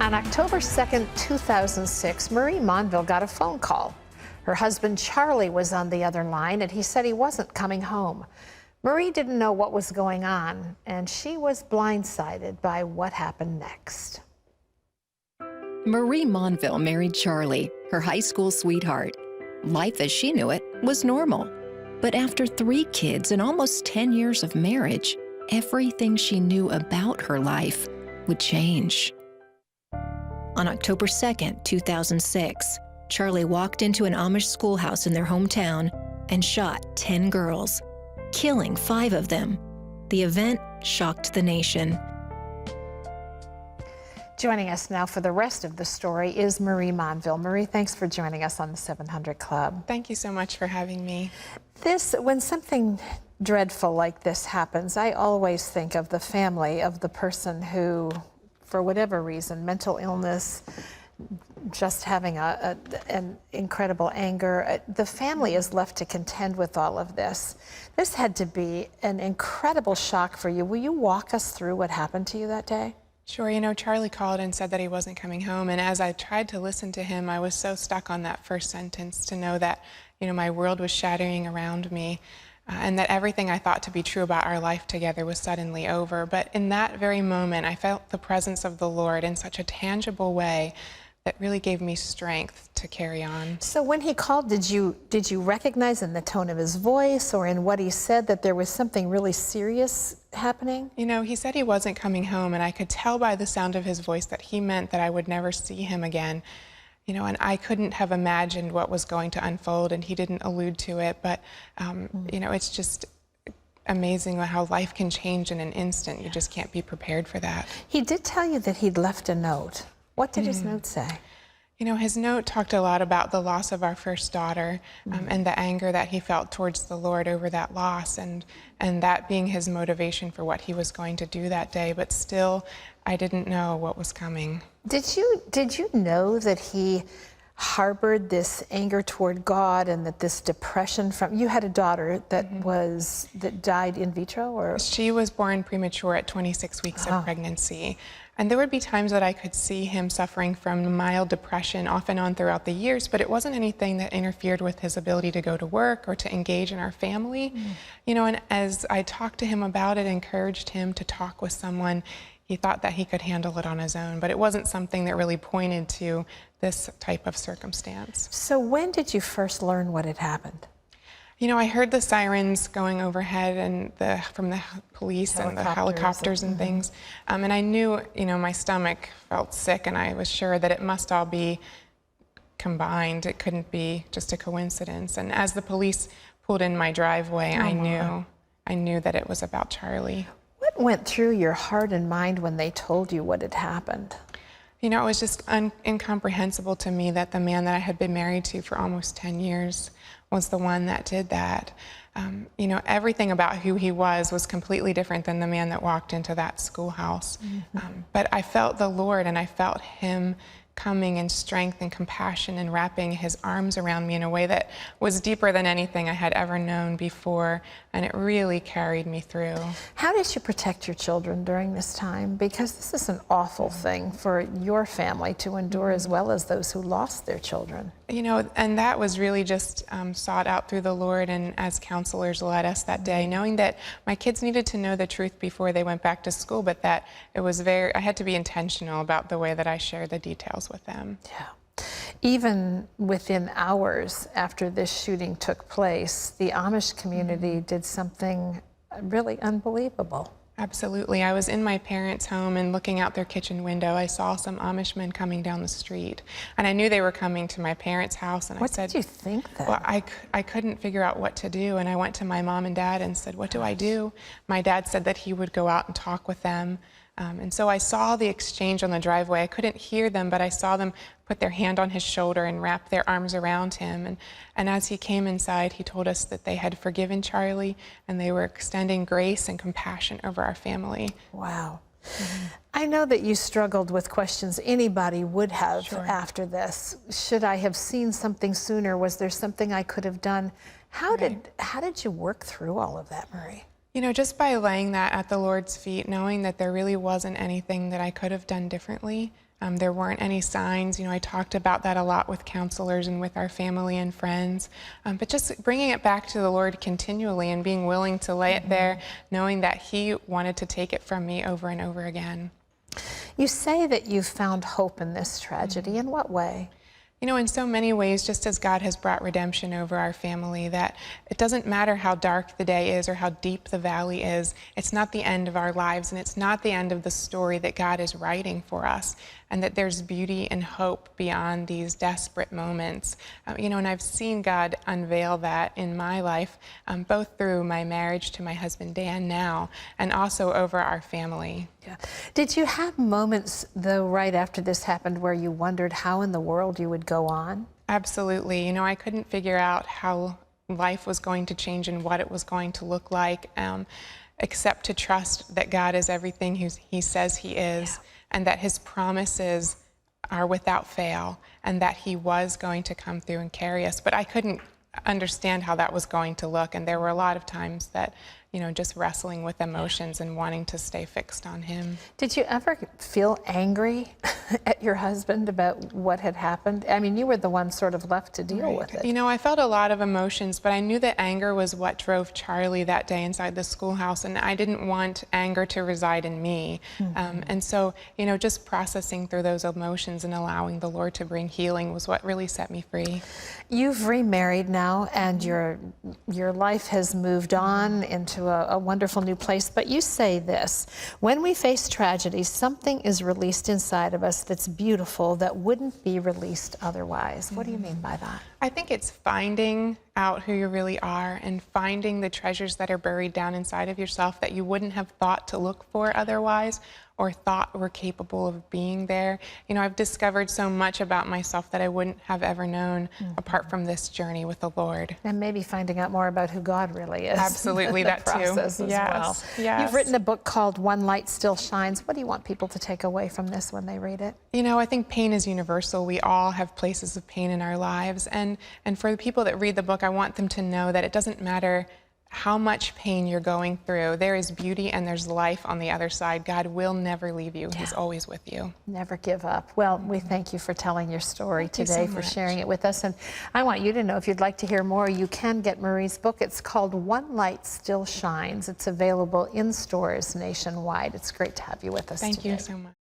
On October 2nd, 2006, Marie Monville got a phone call. Her husband Charlie was on the other line, and he said he wasn't coming home. Marie didn't know what was going on, and she was blindsided by what happened next. Marie Monville married Charlie, her high school sweetheart. Life as she knew it was normal. But after 3 kids and almost 10 years of marriage, everything she knew about her life would change. On October 2nd, 2006, Charlie walked into an Amish schoolhouse in their hometown and shot 10 girls, killing 5 of them. The event shocked the nation. Joining us now for the rest of the story is Marie Monville. Marie, thanks for joining us on the 700 Club. Thank you so much for having me. When something dreadful like this happens, I always think of the family of the person who, for whatever reason, mental illness, just having an incredible anger, the family is left to contend with all of this. This had to be an incredible shock for you. Will you walk us through what happened to you that day? Sure. You know, Charlie called and said that he wasn't coming home, and as I tried to listen to him, I was so stuck on that first sentence to know that, you know, my world was shattering around me, and that everything I thought to be true about our life together was suddenly over. But in that very moment, I felt the presence of the Lord in such a tangible way that really gave me strength to carry on. So when he called, did you recognize in the tone of his voice or in what he said that there was something really serious happening? You know, he said he wasn't coming home, and I could tell by the sound of his voice that he meant that I would never see him again. You know, and I couldn't have imagined what was going to unfold, and he didn't allude to it, but, you know, it's just amazing how life can change in an instant. You just can't be prepared for that. He did tell you that he'd left a note. What did his note say? You know, his note talked a lot about the loss of our first daughter, and the anger that he felt towards the Lord over that loss, and that being his motivation for what he was going to do that day. But still, I didn't know what was coming. Did you know that he harbored this anger toward God and that this depression from, you had a daughter that died in vitro, or? She was born premature at 26 weeks of pregnancy. And there would be times that I could see him suffering from mild depression off and on throughout the years, but it wasn't anything that interfered with his ability to go to work or to engage in our family. You know, and as I talked to him about it, encouraged him to talk with someone, he thought that he could handle it on his own, but it wasn't something that really pointed to this type of circumstance. So when did you first learn what had happened? You know, I heard the sirens going overhead and from the police and the helicopters and things. And I knew, you know, my stomach felt sick, and I was sure that it must all be combined. It couldn't be just a coincidence. And as the police pulled in my driveway, I knew that it was about Charlie. What went through your heart and mind when they told you what had happened? You know, it was just incomprehensible to me that the man that I had been married to for almost 10 years was the one that did that. You know, everything about who he was completely different than the man that walked into that schoolhouse. But I felt the Lord, and I felt him coming in strength and compassion and wrapping his arms around me in a way that was deeper than anything I had ever known before, and it really carried me through. How did you protect your children during this time? Because this is an awful thing for your family to endure, as well as those who lost their children. You know, and that was really just sought out through the Lord, and as counselors led us that day, knowing that my kids needed to know the truth before they went back to school, but that it was I had to be intentional about the way that I shared the details with them. Yeah. Even within hours after this shooting took place, the Amish community did something really unbelievable. Absolutely. I was in my parents' home, and looking out their kitchen window, I saw some Amish men coming down the street. And I knew they were coming to my parents' house. And what I said, did you think then? Well, I couldn't figure out what to do. And I went to my mom and dad and said, what do I do? My dad said that he would go out and talk with them. And so I saw the exchange on the driveway. I couldn't hear them, but I saw them put their hand on his shoulder and wrap their arms around him. And as he came inside, he told us that they had forgiven Charlie, and they were extending grace and compassion over our family. Wow. I know that you struggled with questions anybody would have Sure. after this. Should I have seen something sooner? Was there something I could have done? How did you work through all of that, Marie? You know, just by laying that at the Lord's feet, knowing that there really wasn't anything that I could have done differently, There weren't any signs. I talked about that a lot with counselors and with our family and friends. But just bringing it back to the Lord continually and being willing to lay it there, knowing that He wanted to take it from me over and over again. You say that you found hope in this tragedy. In what way? In so many ways, just as God has brought redemption over our family, that it doesn't matter how dark the day is or how deep the valley is, it's not the end of our lives, and it's not the end of the story that God is writing for us, and that there's beauty and hope beyond these desperate moments. And I've seen God unveil that in my life, both through my marriage to my husband Dan now, and also over our family. Yeah. Did you have moments, though, right after this happened where you wondered how in the world you would go on? Absolutely. I couldn't figure out how life was going to change and what it was going to look like, except to trust that God is everything He says He is, and that His promises are without fail, and that He was going to come through and carry us. But I couldn't understand how that was going to look, and there were a lot of times that just wrestling with emotions and wanting to stay fixed on Him. Did you ever feel angry at your husband about what had happened? I mean, you were the one sort of left to deal with it. I felt a lot of emotions, but I knew that anger was what drove Charlie that day inside the schoolhouse, and I didn't want anger to reside in me. And so, just processing through those emotions and allowing the Lord to bring healing was what really set me free. You've remarried now, and your life has moved on into a wonderful new place. But you say this: when we face tragedy, something is released inside of us that's beautiful that wouldn't be released otherwise. What do you mean by that? I think it's finding out who you really are and finding the treasures that are buried down inside of yourself that you wouldn't have thought to look for otherwise, or thought were capable of being there. I've discovered so much about myself that I wouldn't have ever known apart from this journey with the Lord. And maybe finding out more about who God really is. Absolutely, that too. Process as well. Yes. You've written a book called One Light Still Shines. What do you want people to take away from this when they read it? I think pain is universal. We all have places of pain in our lives. And for the people that read the book, I want them to know that it doesn't matter how much pain you're going through. There is beauty and there's life on the other side. God will never leave you. He's always with you. Never give up. Well, we thank you for telling your story today, for sharing it with us. And I want you to know, if you'd like to hear more, you can get Marie's book. It's called One Light Still Shines. It's available in stores nationwide. It's great to have you with us today. Thank you so much.